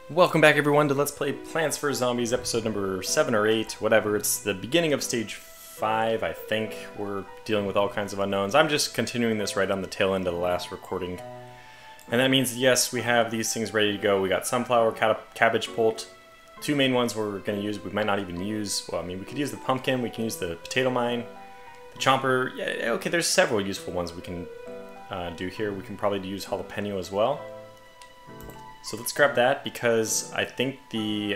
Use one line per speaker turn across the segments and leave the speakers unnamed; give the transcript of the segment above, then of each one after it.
Welcome back everyone to Let's Play Plants vs. Zombies episode number 7 or 8, whatever. It's the beginning of stage 5, I think. We're dealing with all kinds of unknowns. I'm just continuing this right on the tail end of the last recording. And that means, yes, we have these things ready to go. We got sunflower, cabbage pult, two main ones we're going to use. We might not even use, well, I mean, we could use the pumpkin, we can use the potato mine, the chomper. Yeah, okay, there's several useful ones we can do here. We can probably use jalapeno as well. So let's grab that because I think the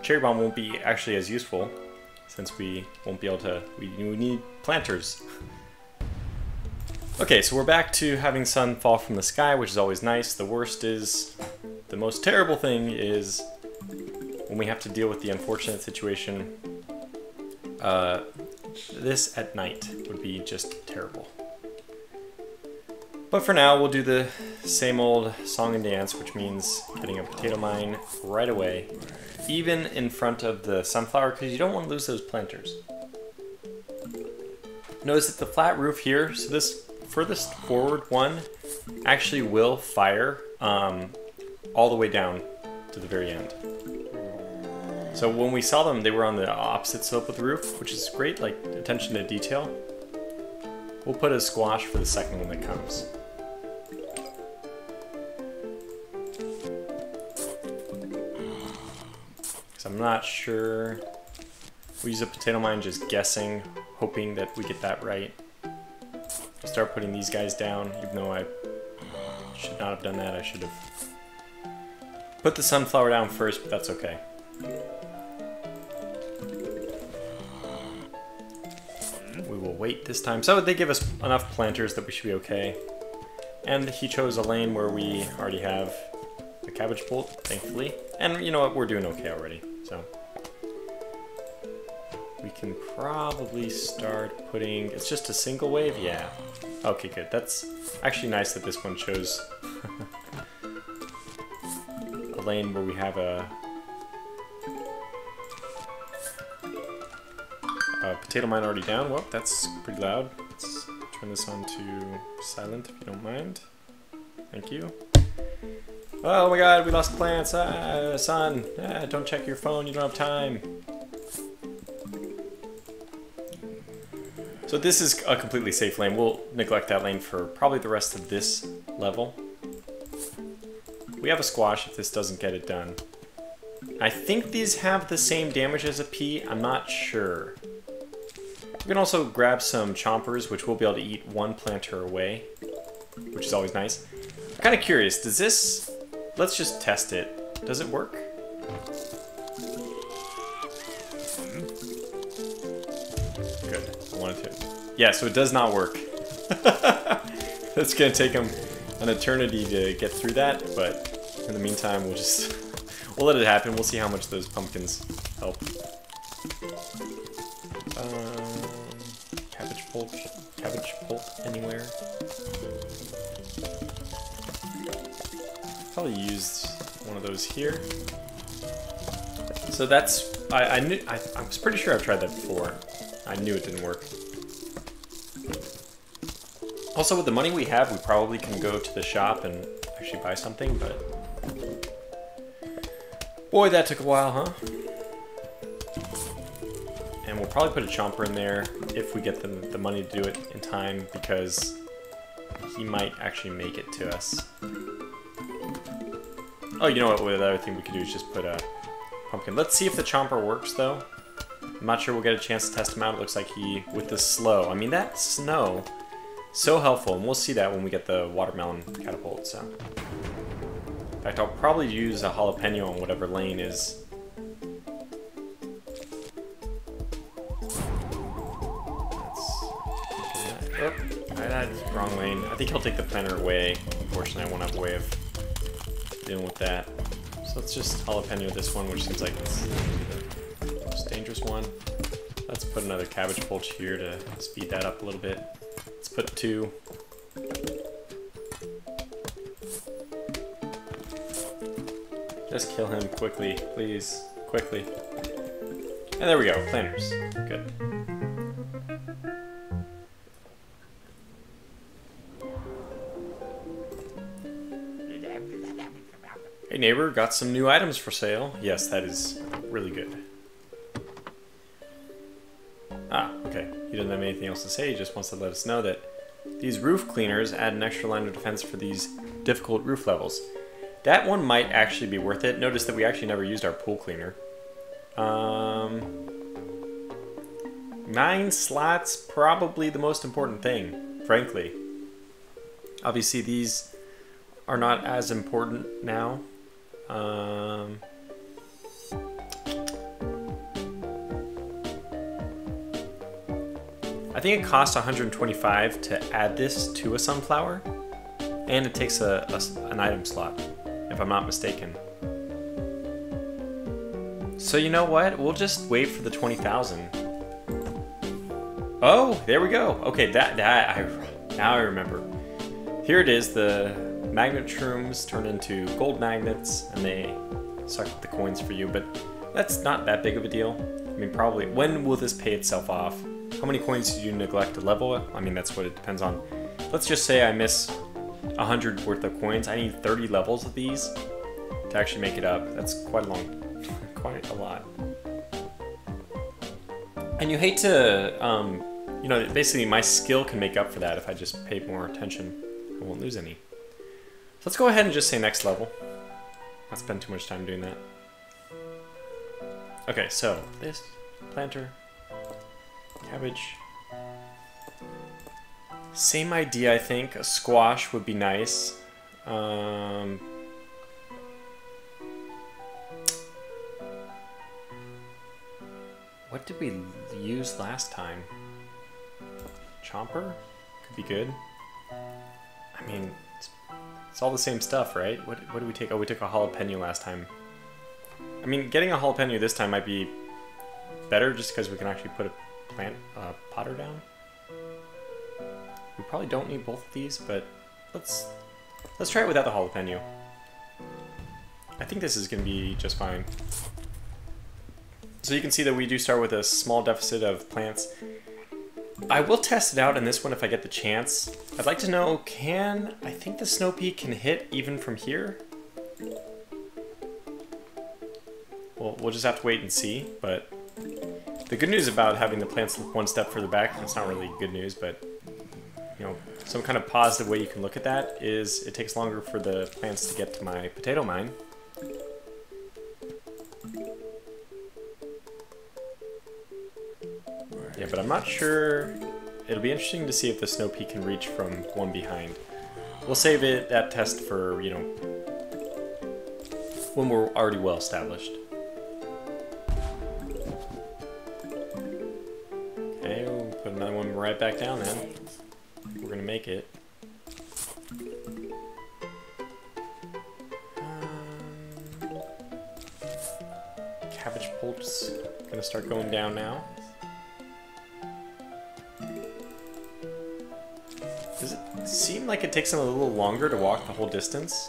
cherry bomb won't be actually as useful since we won't be able to, we need planters. Okay, so we're back to having sun fall from the sky, which is always nice. The worst is, the most terrible thing is when we have to deal with the unfortunate situation. This at night would be just terrible. But for now, we'll do the same old song and dance, which means getting a potato mine right away, even in front of the sunflower, because you don't want to lose those planters. Notice that the flat roof here, so this furthest forward one actually will fire all the way down to the very end. So when we saw them, they were on the opposite slope of the roof, which is great, like attention to detail. We'll put a squash for the second one that comes. I'm not sure. We use a potato mine just guessing, hoping that we get that right. I'll start putting these guys down, even though I should not have done that. I should have put the sunflower down first, but that's okay. We will wait this time. So they give us enough planters that we should be okay. And he chose a lane where we already have the cabbage pult, thankfully. And you know what, we're doing okay already. So we can probably start putting, it's just a single wave, yeah. Okay, good. That's actually nice that this one chose a lane where we have a potato mine already down. Well, that's pretty loud. Let's turn this on to silent if you don't mind. Thank you. Oh my god, we lost plants. Son, don't check your phone, you don't have time. So this is a completely safe lane. We'll neglect that lane for probably the rest of this level. We have a squash if this doesn't get it done. I think these have the same damage as a pea, I'm not sure. We can also grab some chompers, which we'll be able to eat one planter away, which is always nice. I'm kind of curious, does this... Let's just test it. Does it work? Good. I wanted to. Yeah, so it does not work. It's gonna take him an eternity to get through that, but in the meantime, we'll just we'll let it happen. We'll see how much those pumpkins help. Cabbage pulp anywhere. Probably used one of those here. So that's, I was pretty sure I've tried that before. I knew it didn't work. Also, with the money we have, we probably can go to the shop and actually buy something, but boy, that took a while, huh? And we'll probably put a chomper in there if we get the money to do it in time, because he might actually make it to us. Oh, you know what, the other thing we could do is just put a pumpkin. Let's see if the chomper works, though. I'm not sure we'll get a chance to test him out. It looks like he, with the slow, I mean, that snow, so helpful, and we'll see that when we get the watermelon catapult, so. In fact, I'll probably use a jalapeno on whatever lane is. Oh, that's the wrong lane. I think he'll take the planter away. Unfortunately, I won't have a way of dealing with that. So let's just jalapeno this one, which seems like it's the most dangerous one. Let's put another cabbage pulch here to speed that up a little bit. Let's put 2. Just kill him quickly, please. Quickly. And there we go, planters. Good. Hey neighbor, got some new items for sale. Yes, that is really good. Ah, okay. He doesn't have anything else to say, he just wants to let us know that these roof cleaners add an extra line of defense for these difficult roof levels. That one might actually be worth it. Notice that we actually never used our pool cleaner. 9 slots, probably the most important thing, frankly. Obviously these are not as important now. I think it costs 125 to add this to a sunflower, and it takes an item slot, if I'm not mistaken. So you know what? We'll just wait for the 20,000. Oh, there we go. Okay, now I remember. Here it is. The magnet shrooms turn into gold magnets, and they suck up the coins for you. But that's not that big of a deal. I mean, probably. When will this pay itself off? How many coins do you neglect to level? I mean, that's what it depends on. Let's just say I miss 100 worth of coins. I need 30 levels of these to actually make it up. That's quite a lot. And you hate to, you know, basically my skill can make up for that if I just pay more attention. I won't lose any. So let's go ahead and just say next level. Not spend too much time doing that. Okay, so this planter, cabbage. Same idea, I think. A squash would be nice. What did we use last time? Chomper? Could be good. I mean, it's all the same stuff, right? What did we take? Oh, we took a jalapeno last time. I mean, getting a jalapeno this time might be better just because we can actually put a plant potter down. We probably don't need both of these, but let's try it without the jalapeno. I think this is going to be just fine. So you can see that we do start with a small deficit of plants. I will test it out in this one if I get the chance. I'd like to know, I think the snow pea can hit even from here? Well, we'll just have to wait and see, but the good news about having the plants look one step further back, it's not really good news, but you know, some kind of positive way you can look at that is it takes longer for the plants to get to my potato mine. Yeah, but I'm not sure. It'll be interesting to see if the snow pea can reach from one behind. We'll save that test for, you know, when we're already well established. Okay, we'll put another one right back down then. We're gonna make it. Cabbage pulp's gonna start going down now. Does it seem like it takes them a little longer to walk the whole distance?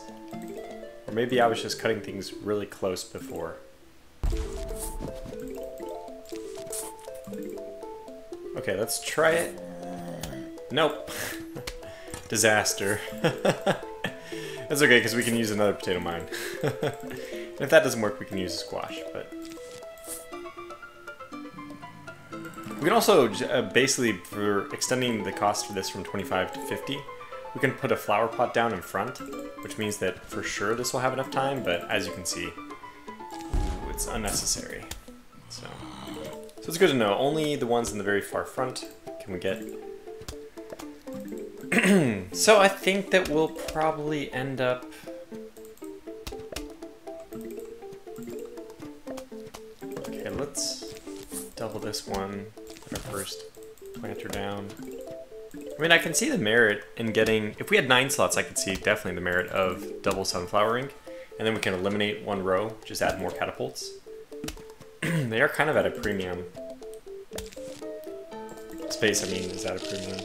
Or maybe I was just cutting things really close before. Okay, let's try it. Nope. Disaster. That's okay, because we can use another potato mine. If that doesn't work, we can use a squash, but... We can also, basically, for extending the cost for this from 25 to 50, we can put a flower pot down in front, which means that for sure this will have enough time, but as you can see, it's unnecessary. So it's good to know. Only the ones in the very far front can we get. So I think that we'll probably end up... Okay, let's double this one. Put our first planter down. I mean, I can see the merit in getting... If we had 9 slots, I could see definitely the merit of double sunflowering. And then we can eliminate one row, just add more catapults. They are kind of at a premium. Space, I mean, is at a premium.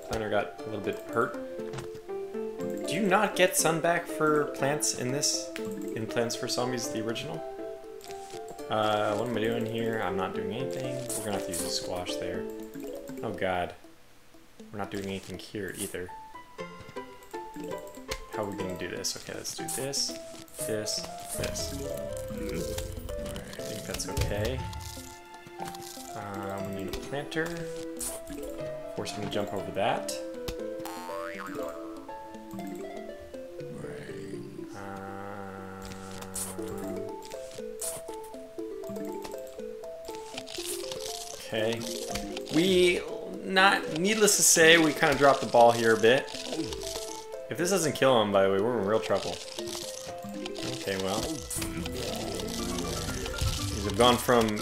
Planter got a little bit hurt. Do you not get sun back for plants in this? In Plants for Zombies, the original? What am I doing here? I'm not doing anything. We're gonna have to use a squash there. Oh god. We're not doing anything here either. how are we gonna do this? Okay, let's do this, this, this. Alright, I think that's okay. We need a planter. Force him to jump over that. Okay. Needless to say, we kind of dropped the ball here a bit. If this doesn't kill him, by the way, we're in real trouble. Okay, well. These have gone from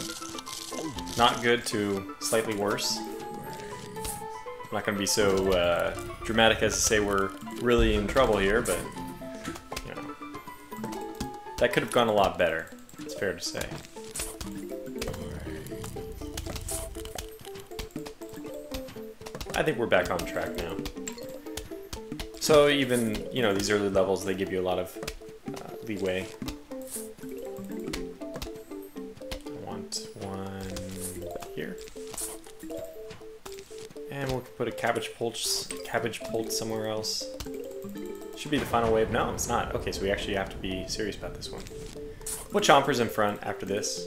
not good to slightly worse. I'm not going to be so dramatic as to say we're really in trouble here, but, you know, that could have gone a lot better. It's fair to say. I think we're back on track now. So even, you know, these early levels, they give you a lot of leeway. I want one here. And we'll put a cabbage pulch somewhere else. Should be the final wave. No, it's not. Okay, so we actually have to be serious about this one. Put chompers in front after this.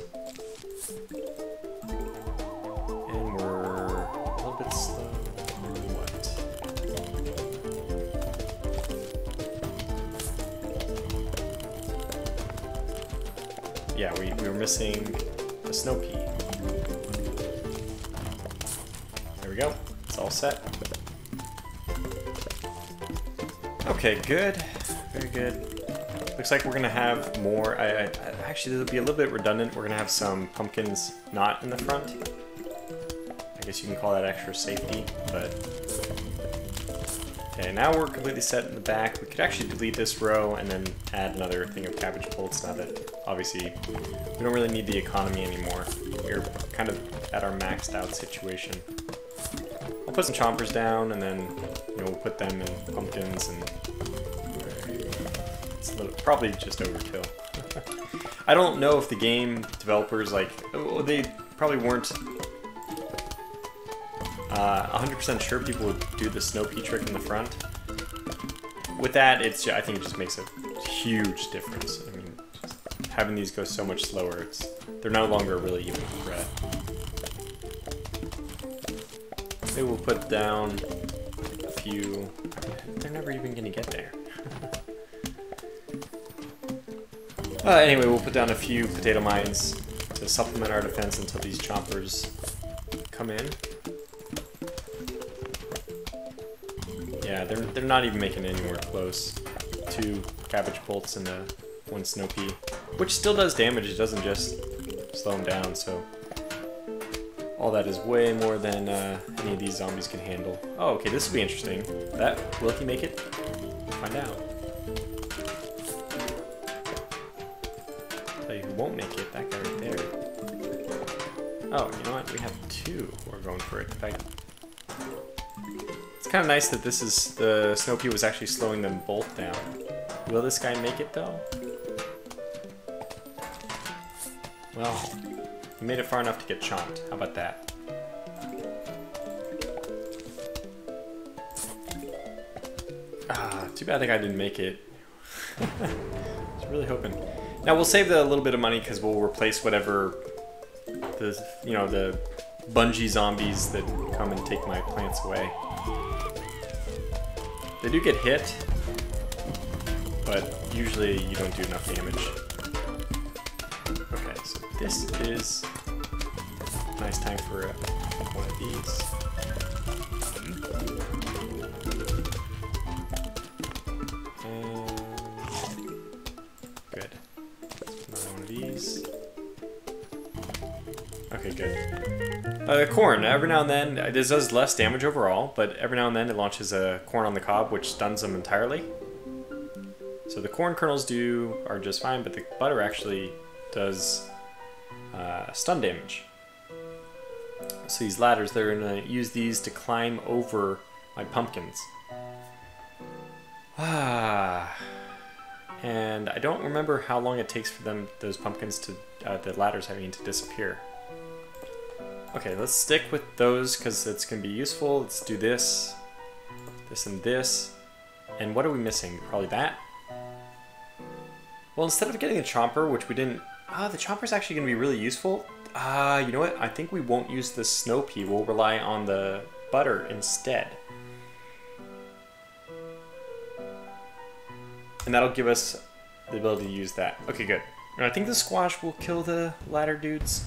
And we're a little bit slow. Yeah, we were missing the snow pea. There we go. It's all set. Okay, good. Very good. Looks like we're gonna have more. Actually, it'll be a little bit redundant. We're gonna have some pumpkins not in the front. I guess you can call that extra safety, but okay. Now we're completely set in the back. We could actually delete this row and then add another thing of cabbage pults. Now that obviously we don't really need the economy anymore. We're kind of at our maxed out situation. I'll put some chompers down, and then we'll put them in pumpkins, and it's probably just overkill. I don't know if the game developers they probably weren't 100% sure people would do the snow pea trick in the front. With that, I think it just makes a huge difference. I mean, just having these go so much slower, they're no longer really even a threat. Maybe we'll put down a few. They're never even gonna get there. Anyway, we'll put down a few potato mines to supplement our defense until these chompers come in. Yeah, they're not even making it anywhere close. 2 cabbage bolts and 1 snow pea, which still does damage. It doesn't just slow them down. So all that is way more than any of these zombies can handle. Oh, okay, this will be interesting. Will he make it? Find out. Tell you who won't make it. That guy right there. Oh, you know what? We have 2 who are going for it. In fact, it's kind of nice that the snow pea was actually slowing them both down. Will this guy make it though? Well, he made it far enough to get chomped. How about that? Too bad the guy didn't make it. I was really hoping. Now we'll save the little bit of money because we'll replace whatever the bungee zombies that come and take my plants away. They do get hit, but usually you don't do enough damage. Okay, so this is a nice time for one of these. And good. Another one of these. Okay, good. Corn. Every now and then, this does less damage overall, but every now and then it launches a corn on the cob, which stuns them entirely. So the corn kernels are just fine, but the butter actually does stun damage. So these ladders, they're going to use these to climb over my pumpkins. And I don't remember how long it takes for those pumpkins to, the ladders having to disappear. Okay, let's stick with those because it's going to be useful. Let's do this, this, and this. And what are we missing? Probably that? Well, instead of getting a chomper, which we didn't... the chomper's actually going to be really useful. You know what? I think we won't use the snow pea. We'll rely on the butter instead. And that'll give us the ability to use that. Okay, good. And I think the squash will kill the ladder dudes.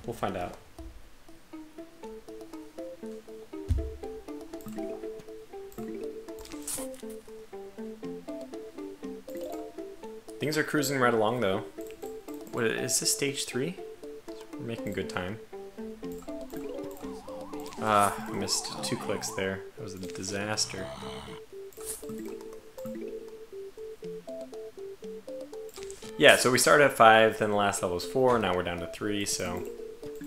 We'll find out. Things are cruising right along, though. What is this, stage 3? We're making good time. I missed 2 clicks there. That was a disaster. Yeah, so we started at 5, then the last level was 4, now we're down to 3, so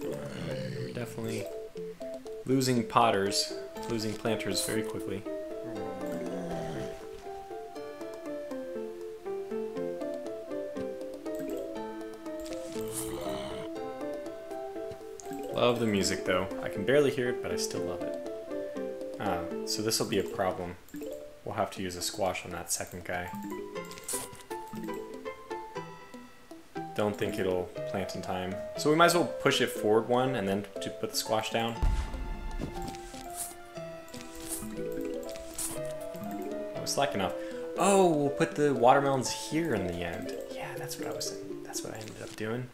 we're definitely losing potters, losing planters very quickly. Love the music though. I can barely hear it, but I still love it. So this will be a problem. We'll have to use a squash on that second guy. Don't think it'll plant in time. So we might as well push it forward 1 and then to put the squash down. I was slacking off. Oh, we'll put the watermelons here in the end. Yeah, that's what I was saying. That's what I ended up doing.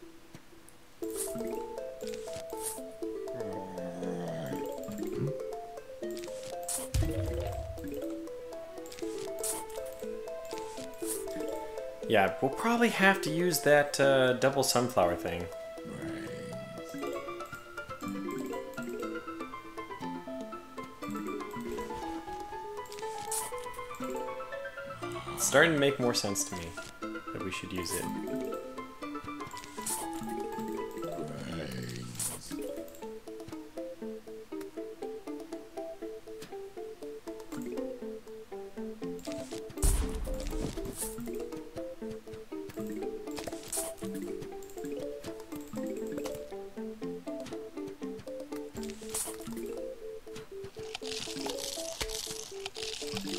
Yeah, we'll probably have to use that double sunflower thing. It's starting to make more sense to me that we should use it.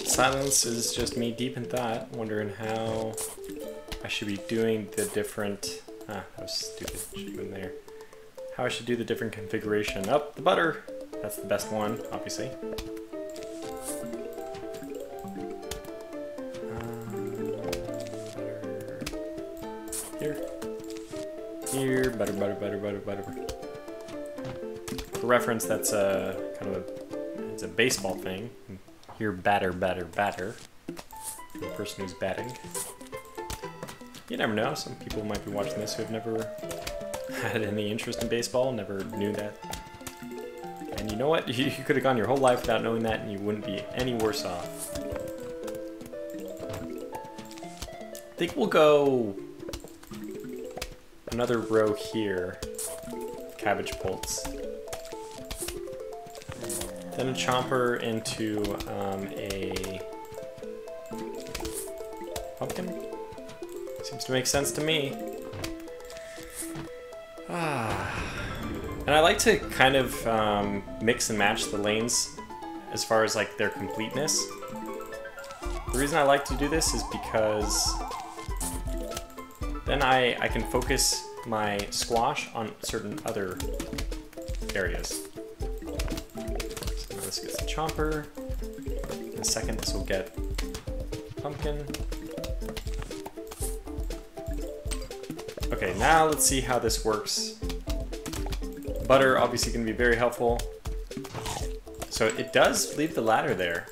Silence is just me deep in thought, wondering how I should be doing the different... that was stupid. Should have been there. How I should do the different configuration. Oh, the butter! That's the best one, obviously. Butter. Here, butter, butter, butter, butter, butter. For reference, that's a kind of it's a baseball thing. Here, batter, batter, batter. The person who's batting. You never know. Some people might be watching this who have never had any interest in baseball, never knew that. And you know what? You could have gone your whole life without knowing that, and you wouldn't be any worse off. I think we'll go another row here. Cabbage pults. Then a chomper into a pumpkin. Seems to make sense to me. And I like to kind of mix and match the lanes as far as like their completeness. The reason I like to do this is because then I can focus my squash on certain other areas. This gets a chomper. In a second, this will get pumpkin. Okay, now let's see how this works. Butter obviously going to be very helpful. So it does leave the ladder there.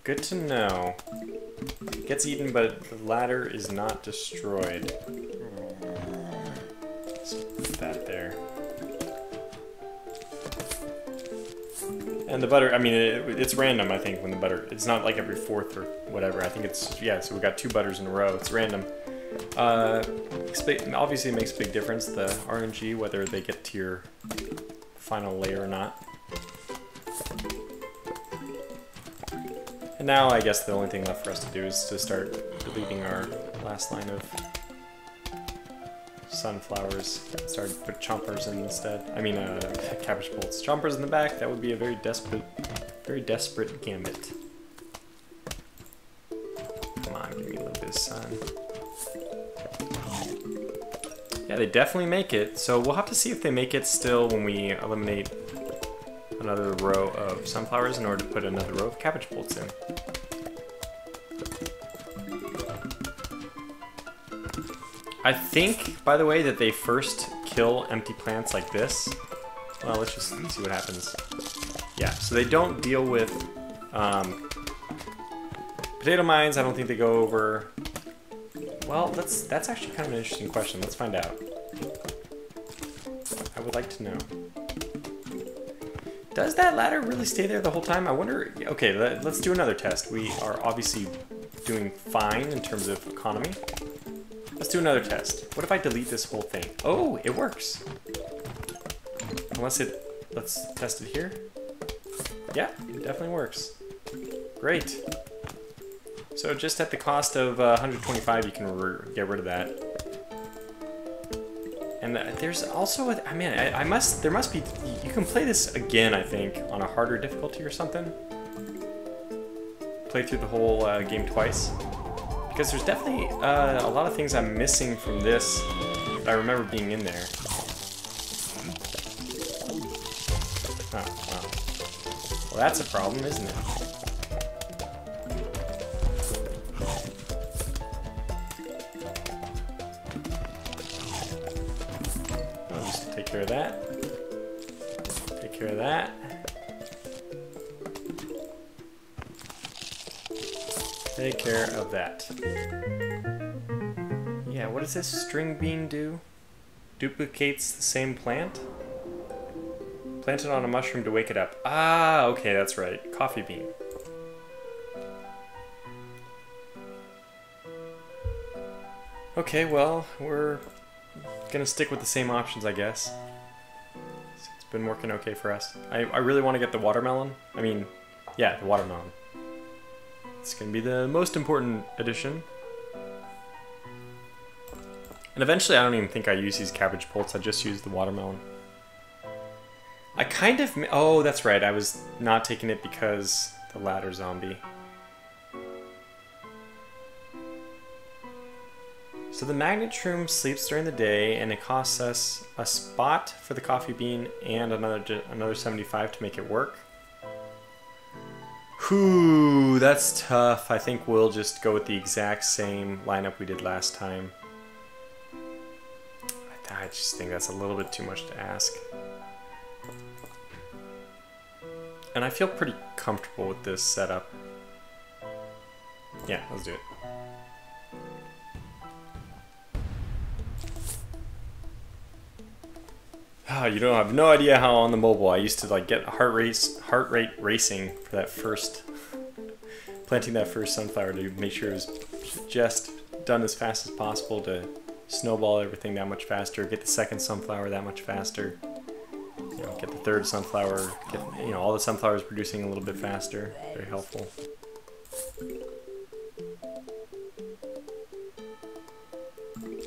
Good to know. It gets eaten, but the ladder is not destroyed. That there. And the butter, I mean, it's random, I think, when the butter, it's not like every 4th or whatever. I think it's, yeah, so we got 2 butters in a row. It's random. Obviously it makes a big difference, the RNG, whether they get to your final layer or not. And now I guess the only thing left for us to do is to start deleting our last line of sunflowers. Started to put chompers in instead. I mean, cabbage bolts. Chompers in the back, that would be a very desperate gambit. Come on, give me a little bit of sun. Yeah, they definitely make it. So we'll have to see if they make it still when we eliminate another row of sunflowers in order to put another row of cabbage bolts in. I think, by the way, that they first kill empty plants like this. Well, let's just see what happens. Yeah, so they don't deal with potato mines. I don't think they go over. Well, that's actually kind of an interesting question. Let's find out. I would like to know. Does that ladder really stay there the whole time? I wonder. Okay, let's do another test. We are obviously doing fine in terms of economy. Let's do another test. What if I delete this whole thing? Oh, it works. Let's test it here. Yeah, it definitely works. Great. So just at the cost of 125, you can get rid of that. And there's also, I mean, there must be, you can play this again, I think, on a harder difficulty or something. Play through the whole game twice. Because there's definitely a lot of things I'm missing from this that I remember being in there. Oh, wow. Well, that's a problem, isn't it? I'll just take care of that. Take care of that. Take care of that. Yeah, what does this string bean do? Duplicates the same plant? Plant it on a mushroom to wake it up. Ah, okay, that's right. Coffee bean. Okay, well, we're gonna stick with the same options, I guess. It's been working okay for us. I really want to get the watermelon. I mean, yeah, the watermelon. It's going to be the most important addition. And eventually I don't even think I use these cabbage bolts, I just use the watermelon. I kind of... Oh, that's right, I was not taking it because the ladder zombie. So the magnet shroom sleeps during the day and it costs us a spot for the coffee bean and another 75 to make it work. Whew, that's tough. I think we'll just go with the exact same lineup we did last time. I just think that's a little bit too much to ask. And I feel pretty comfortable with this setup. Yeah, let's do it. Oh, you don't have no idea how on the mobile I used to like get heart rate racing for that first planting that first sunflower to make sure it was just done as fast as possible to snowball everything that much faster, get the second sunflower that much faster, you know, get the third sunflower, get, you know, all the sunflowers producing a little bit faster. Very helpful.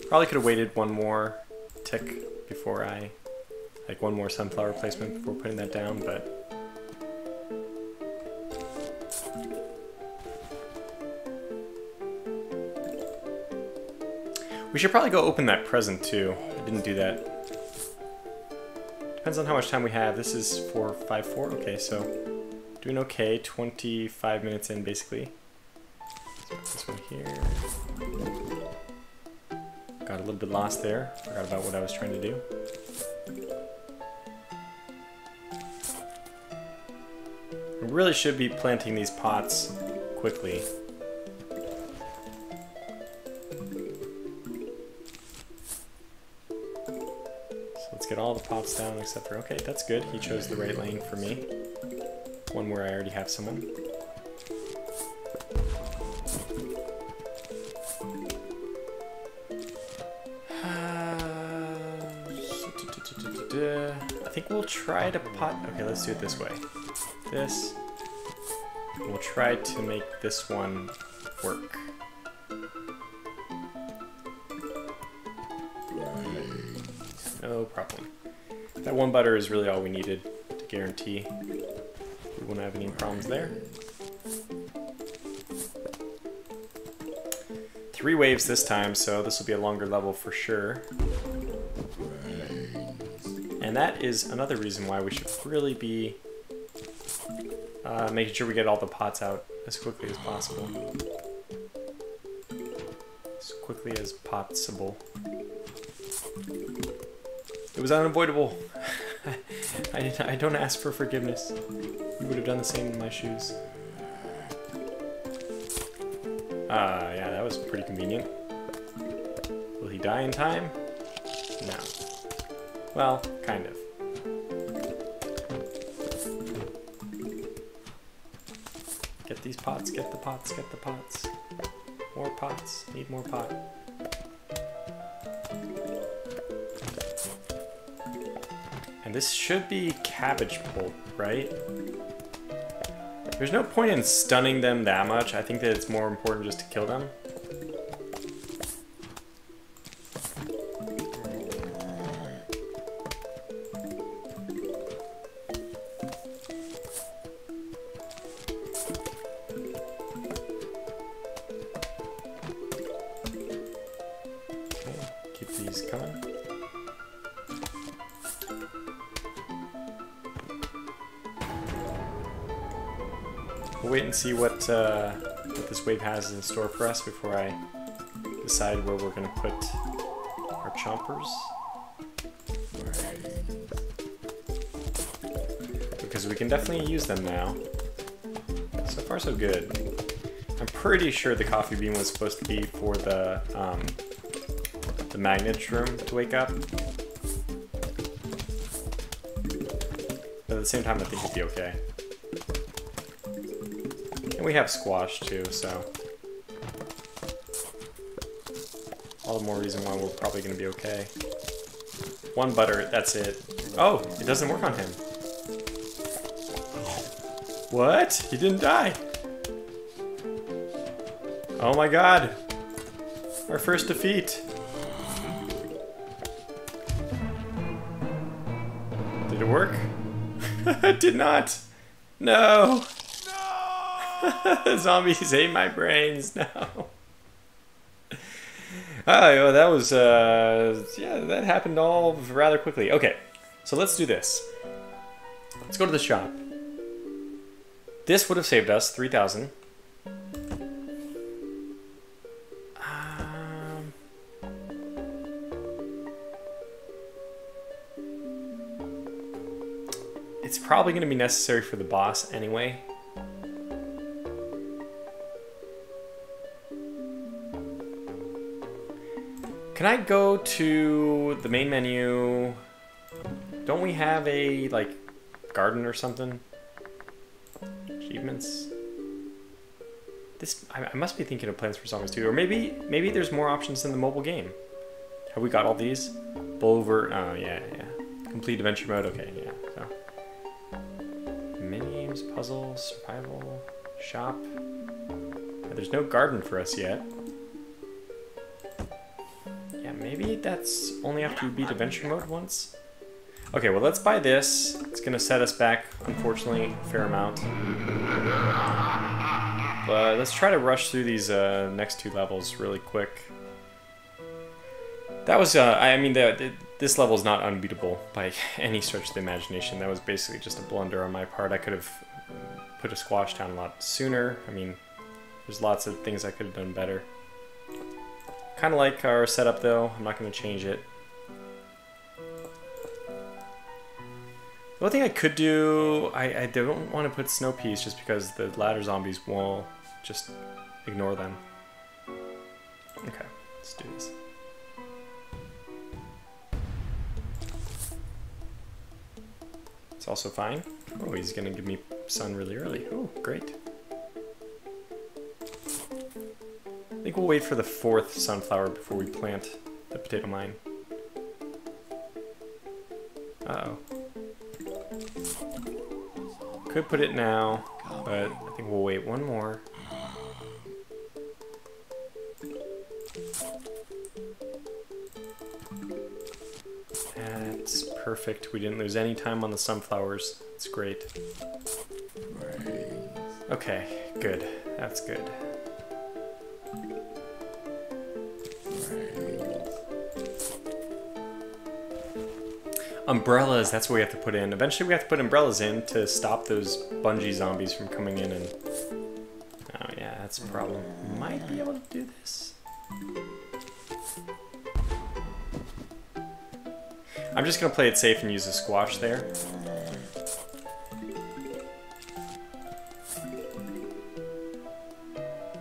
Probably could have waited one more tick before like one more sunflower placement before putting that down, but we should probably go open that present too. I didn't do that. Depends on how much time we have. This is 4:54. Okay, so doing okay. 25 minutes in basically. So this one here. Got a little bit lost there. Forgot about what I was trying to do. We really should be planting these pots quickly. So let's get all the pots down except for, okay, that's good. He chose the right lane for me. One where I already have someone. I think we'll try to pot... Okay, let's do it this way. This. We'll try to make this one work. no problem. That 1 butter is really all we needed to guarantee we won't have any problems there. 3 waves this time, so this will be a longer level for sure. And that is another reason why we should really be making sure we get all the pots out as quickly as possible. As quickly as possible. It was unavoidable. I don't ask for forgiveness. You would have done the same in my shoes. Yeah, that was pretty convenient. Will he die in time? No. Well, kind of. Get these pots, get the pots, get the pots. More pots, need more pot. And this should be cabbage pulp, right? There's no point in stunning them that much. I think that it's more important just to kill them. Keep these coming. We'll wait and see what this wave has in store for us before I decide where we're going to put our chompers. Because we can definitely use them now. So far so good. I'm pretty sure the coffee bean was supposed to be for the magnet room to wake up. But at the same time I think it'd be okay. And we have squash too, so all the more reason why we're probably going to be okay. 1 butter, that's it. Oh, it doesn't work on him. What? He didn't die. Oh my god. Our first defeat. Did it work? It did not. No. Zombies ate my brains. No. Oh, well, that was yeah, that happened all rather quickly. Okay, so let's do this. Let's go to the shop. This would have saved us 3,000. It's probably going to be necessary for the boss anyway. Can I go to the main menu? Don't we have a, like, garden or something? Achievements? This, I must be thinking of Plants for Zombies 2, or maybe there's more options in the mobile game. Have we got all these? Bulver, oh yeah. Complete adventure mode, okay, yeah, so. Mini-games, puzzles, survival, shop. Yeah, there's no garden for us yet. Maybe that's only after we beat adventure mode once? Okay, well let's buy this. It's gonna set us back, unfortunately, a fair amount. But let's try to rush through these next 2 levels really quick. That was, I mean, this level is not unbeatable by any stretch of the imagination. That was basically just a blunder on my part. I could have put a squash down a lot sooner. I mean, there's lots of things I could have done better. Kind of like our setup though, I'm not going to change it. The only thing I could do, I don't want to put snow peas just because the ladder zombies will just ignore them. Okay, let's do this. It's also fine. Oh, he's going to give me sun really early. Oh, great. I think we'll wait for the 4th sunflower before we plant the potato mine. Uh-oh. Could put it now, but I think we'll wait 1 more. And Perfect. We didn't lose any time on the sunflowers. That's great. Okay, good. That's good. Umbrellas, that's what we have to put in. Eventually we have to put umbrellas in to stop those bungee zombies from coming in and... Oh yeah, that's a problem. Might be able to do this. I'm just gonna play it safe and use a squash there.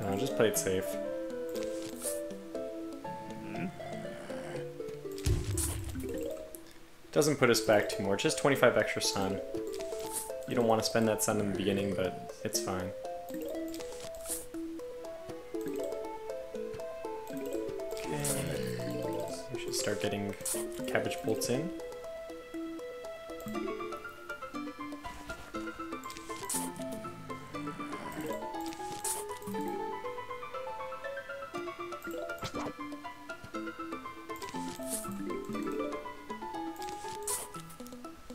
No, just play it safe. Doesn't put us back too much, just 25 extra sun. You don't want to spend that sun in the beginning, but it's fine. Okay, we should start getting cabbage bolts in.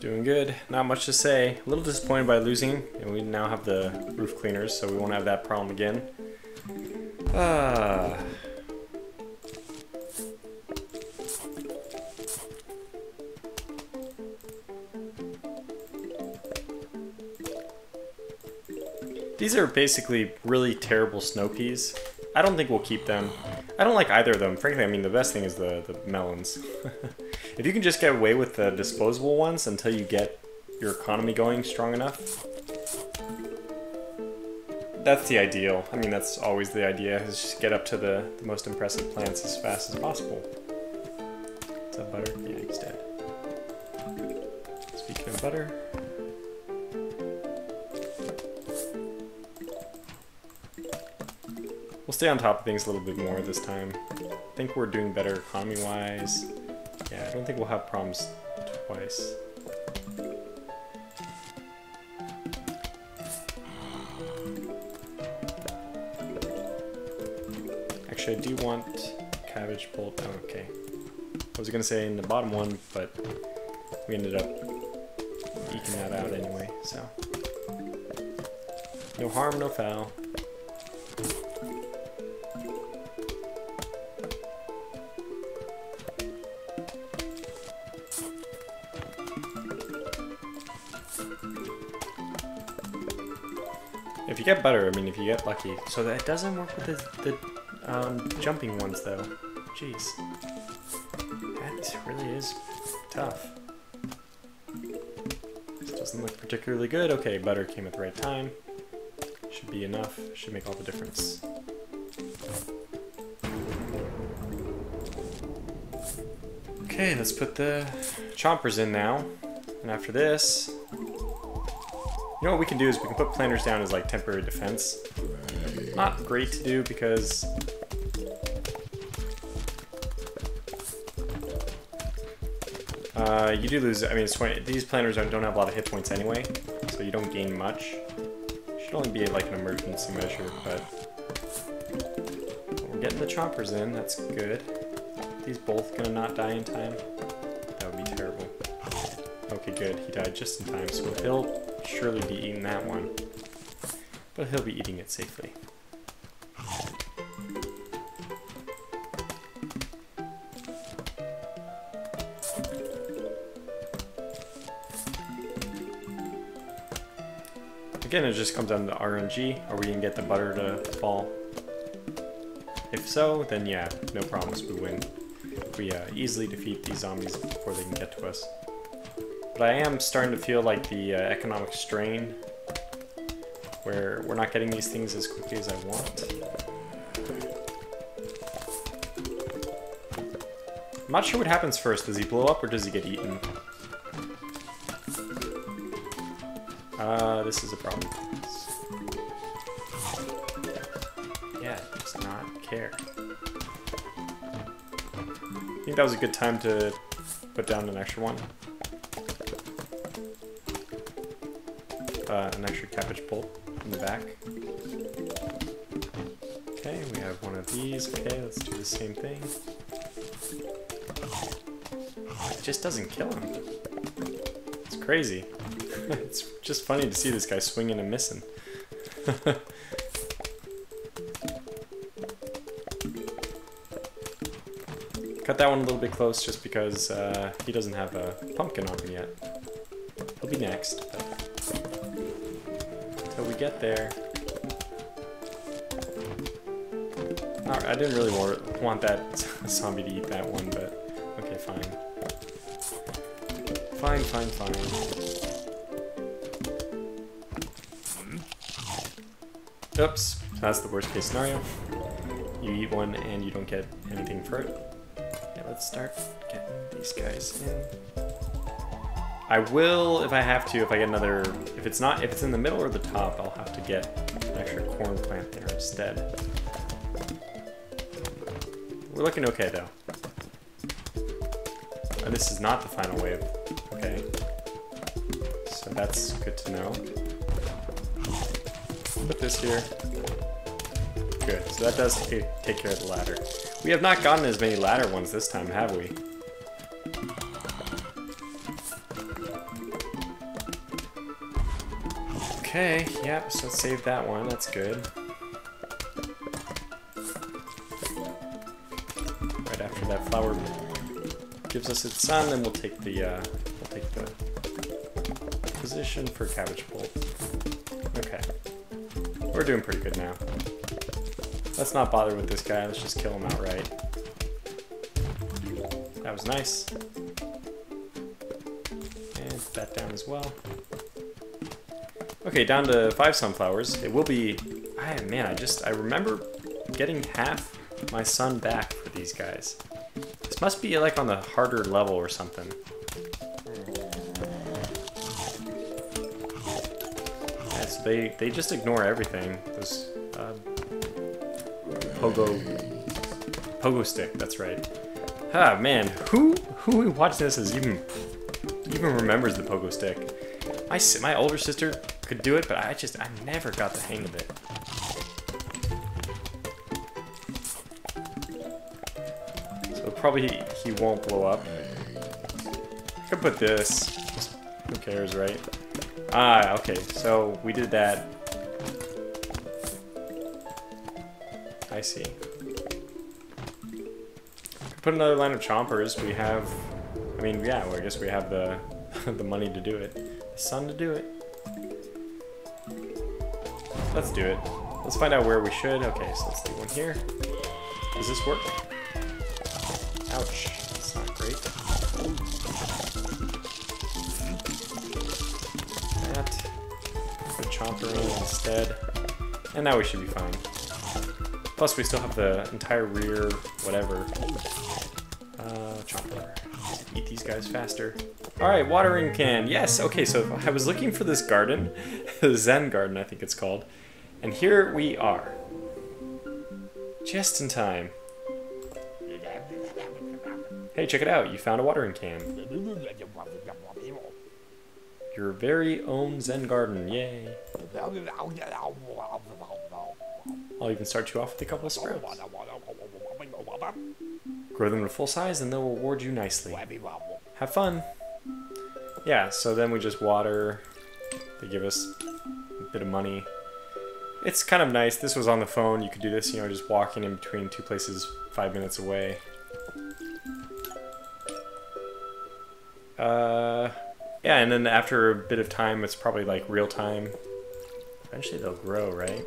Doing good. Not much to say. A little disappointed by losing, and we now have the roof cleaners, so we won't have that problem again. These are basically really terrible snow peas. I don't think we'll keep them. I don't like either of them. Frankly, I mean, the best thing is the melons. If you can just get away with the disposable ones until you get your economy going strong enough, that's the ideal. I mean, that's always the idea, is just get up to the most impressive plants as fast as possible. Is that butter? Yeah, he's dead. Speaking of butter... We'll stay on top of things a little bit more this time. I think we're doing better economy-wise. Yeah, I don't think we'll have problems twice. Actually, I do want cabbage bolt. Oh, okay. I was gonna say in the bottom one, but we ended up eking that out anyway, so. No harm, no foul. If you get butter, I mean, if you get lucky. So that doesn't work with the jumping ones, though. Jeez. That really is tough. This doesn't look particularly good. Okay, butter came at the right time. Should be enough. Should make all the difference. Okay, let's put the chompers in now. And after this... You know what we can do is we can put planters down as like temporary defense. Not great to do because you do lose. I mean, it's 20, these planters don't have a lot of hit points anyway, so you don't gain much. Should only be like an emergency measure, but we're getting the chompers in. That's good. These both gonna not die in time. That would be terrible. Okay, good. He died just in time, so he'll surely be eating that one, but he'll be eating it safely. Again, it just comes down to RNG. Are we gonna get the butter to fall? If so, then yeah, no problems, we win. We easily defeat these zombies before they can get to us. But I am starting to feel like the economic strain, where we're not getting these things as quickly as I want. I'm not sure what happens first. Does he blow up or does he get eaten? This is a problem. Yeah, does not care. I think that was a good time to put down an extra one. An extra cabbage bolt in the back. Okay, we have one of these. Okay, let's do the same thing. It just doesn't kill him. crazy. It's just funny to see this guy swinging and missing. Cut that one a little bit close just because he doesn't have a pumpkin on him yet. He'll be next, but until we get there. Alright, I didn't really want that zombie to eat that one, but okay, fine. Fine. Oops, that's the worst case scenario. You eat one and you don't get anything for it. Okay, let's start getting these guys in. I will, if I have to, if I get another, if it's in the middle or the top, I'll have to get an extra corn plant there instead. We're looking okay though. Oh, this is not the final wave. Okay. So that's good to know. Put this here. Good. So that does take care of the ladder. We have not gotten as many ladder ones this time, have we? Okay, yeah, so let's save that one. That's good. Right after that flower gives us its sun, then we'll take the position for cabbage pole. Okay. We're doing pretty good now. Let's not bother with this guy, let's just kill him outright. That was nice. And put that down as well. Okay, down to 5 sunflowers. It will be... man, I remember getting half my sun back for these guys. This must be like on the harder level or something. Yeah, so they just ignore everything. Those pogo stick, that's right. Ah man, who watching this is even remembers the pogo stick? My older sister could do it, but I never got the hang of it. So probably he won't blow up. I could put this. Just, who cares, right? Ah, okay. So we did that. I see. Put another line of chompers. We have. I mean, yeah. Well, I guess we have the the money to do it. The sun to do it. Let's do it. Let's find out where we should. Okay, so let's do one here. Does this work? Ouch. That's not great. That. Put chomper in instead. And now we should be fine. Plus, we still have the entire rear, whatever. Chomper. Eat these guys faster. Alright, watering can. Yes, okay, so I was looking for this garden. The Zen garden, I think it's called. And here we are. Just in time. Hey, check it out. You found a watering can. Your very own Zen garden. Yay. I'll even start you off with a couple of sprouts. Grow them to full size and they'll reward you nicely. Have fun. Yeah, so then we just water. They give us a bit of money. It's kind of nice. This was on the phone. You could do this, you know, just walking in between 2 places 5 minutes away. Yeah, and then after a bit of time, it's probably like real time. Eventually they'll grow, right?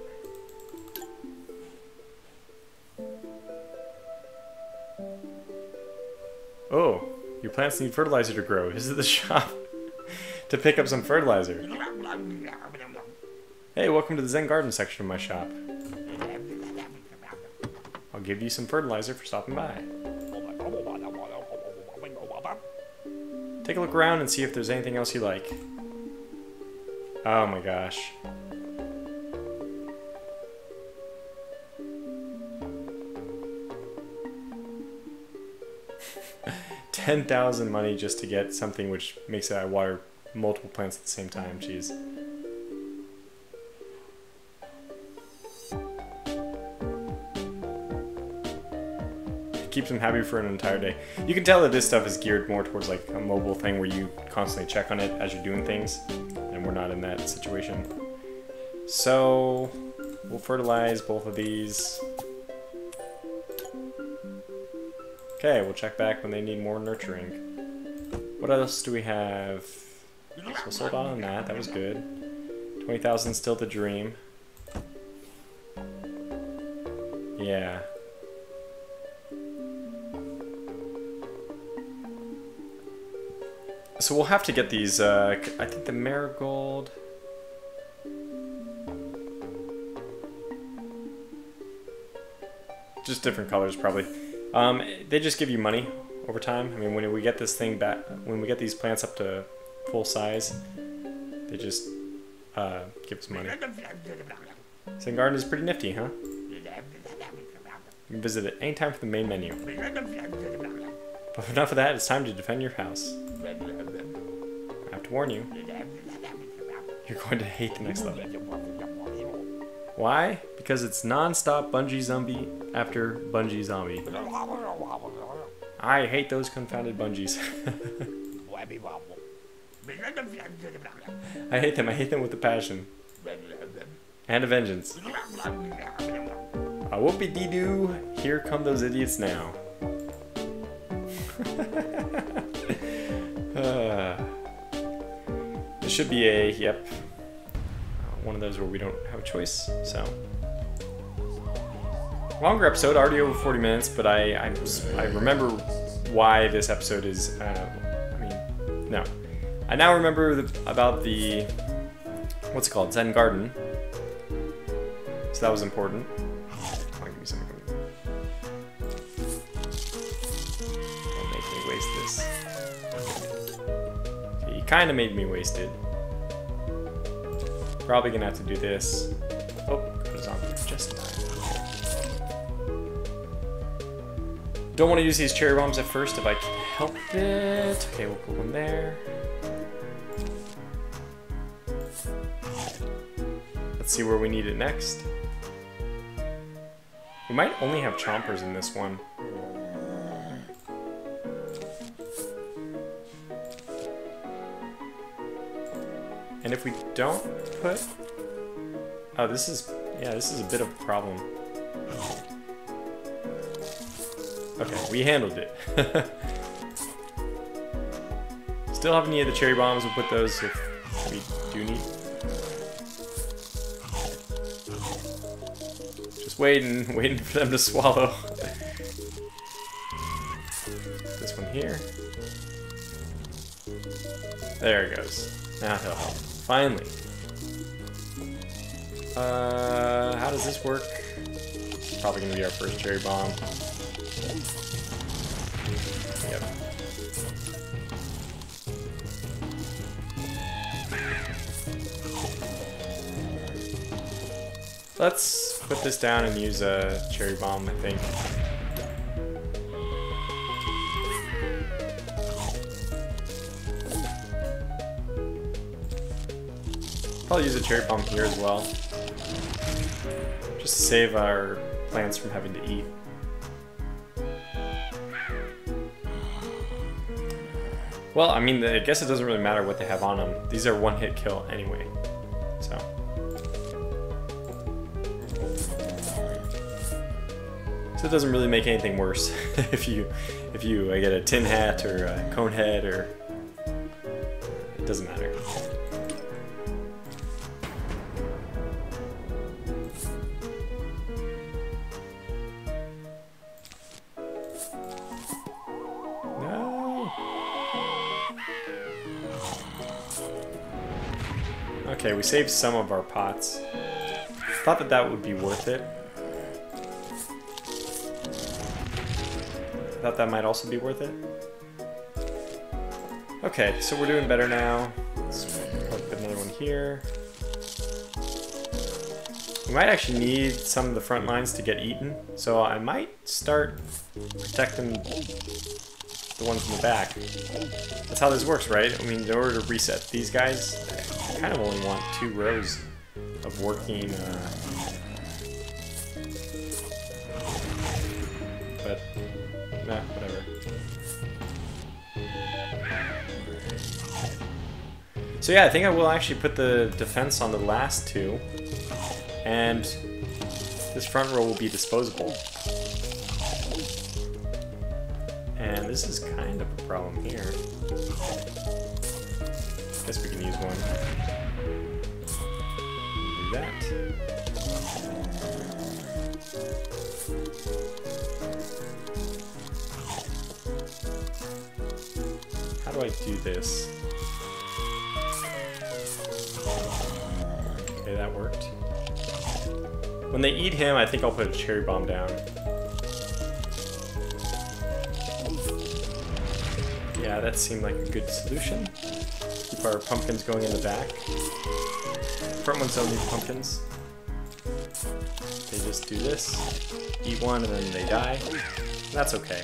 Oh, your plants need fertilizer to grow. Visit the shop to pick up some fertilizer. Hey, welcome to the Zen Garden section of my shop. I'll give you some fertilizer for stopping by. Take a look around and see if there's anything else you like. Oh my gosh. $10,000 money just to get something which makes it I water multiple plants at the same time. Jeez. keeps them happy for an entire day. You can tell that this stuff is geared more towards like a mobile thing where you constantly check on it as you're doing things, and we're not in that situation. So we'll fertilize both of these. Okay, we'll check back when they need more nurturing. What else do we have? So we'll sold out on that. That was good. 20,000 still the dream. Yeah. So we'll have to get these, I think the marigold... Just different colors, probably. They just give you money over time. I mean, when we get this thing back, when we get these plants up to full size, they just give us money. Zen Garden is pretty nifty, huh? You can visit it anytime from the main menu. But enough of that, it's time to defend your house. I have to warn you, you're going to hate the next level. Why? Because it's non-stop bungee zombie after bungee zombie. I hate those confounded bungees. I hate them. I hate them with a passion. And a vengeance. A whoopie-dee-doo. Here come those idiots now. This should be a, yep, one of those where we don't have a choice, so. Longer episode, already over 40 minutes, but I remember why this episode is, no. I now remember about the, what's it called, Zen Garden. So that was important. Come on, give me something. Don't make me waste this. Okay, you kind of made me waste it. Probably gonna have to do this. Oh, got a zombie just in time. Don't want to use these cherry bombs at first if I can help it. Okay, we'll put one there. Let's see where we need it next. We might only have chompers in this one. And if we don't put... Oh, this is a bit of a problem. Okay, we handled it. Still haven't needed the cherry bombs. We'll put those if we do need. Just waiting for them to swallow. This one here. There it goes. Now he'll help. Finally. How does this work? Probably gonna be our first cherry bomb. Yep. Let's put this down and use a cherry bomb, I think. Probably use a cherry bomb here as well. Just to save our plants from having to eat. Well, I mean, I guess it doesn't really matter what they have on them. These are one-hit kill anyway, so. So it doesn't really make anything worse if you get a tin hat or a cone head, or it doesn't matter. Okay, we saved some of our pots. Thought that would be worth it. Thought that might also be worth it. Okay, so we're doing better now. Let's put another one here. We might actually need some of the front lines to get eaten, so I might start protecting the ones in the back. That's how this works, right? I mean, in order to reset these guys, I kind of only want 2 rows of working but nah, whatever. So yeah, I think I will actually put the defense on the last two, and this front row will be disposable. And this is kind of a problem here. Guess we can use one. Do that. How do I do this? Okay, that worked. When they eat him, I think I'll put a cherry bomb down. Yeah, that seemed like a good solution. Keep our pumpkins going in the back. Front ones don't need pumpkins. They just do this, eat one, and then they die. That's okay.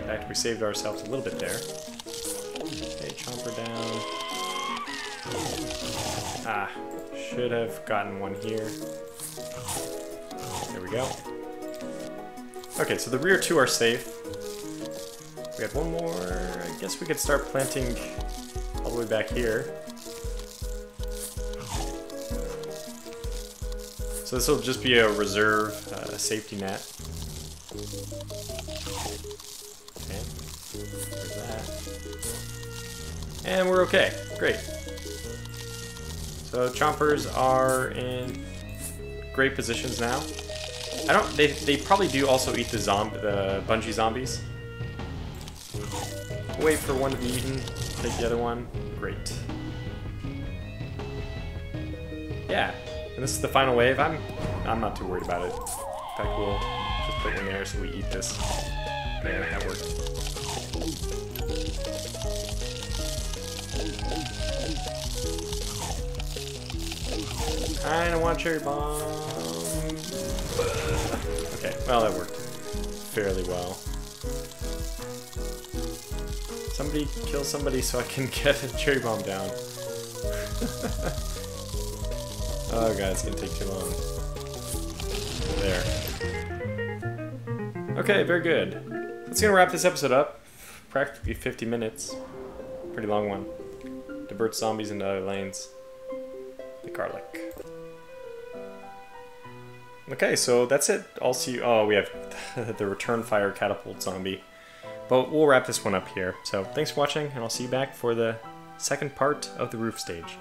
In fact, we saved ourselves a little bit there. Okay, chomper down. Ah, should have gotten one here. There we go. Okay, so the rear two are safe. We have one more. I guess we could start planting all the way back here. So this will just be a reserve safety net. Okay, there's that. And we're okay. Great. So chompers are in great positions now. They probably do also eat the bungee zombies. Wait for one to be eaten, take the other one. Great. Yeah, and this is the final wave. I'm not too worried about it. In fact, we'll just put one there so we eat this. Yeah, that worked. I don't want cherry bomb. Okay, well that worked fairly well. Somebody kill somebody so I can get a cherry bomb down. Oh god, it's gonna take too long. There. Okay, very good. That's gonna wrap this episode up. Practically 50 minutes. Pretty long one. Divert zombies into other lanes. The garlic. Okay, so that's it. I'll see you. Oh, we have the return fire catapult zombie. But we'll wrap this one up here. So thanks for watching, and I'll see you back for the second part of the roof stage.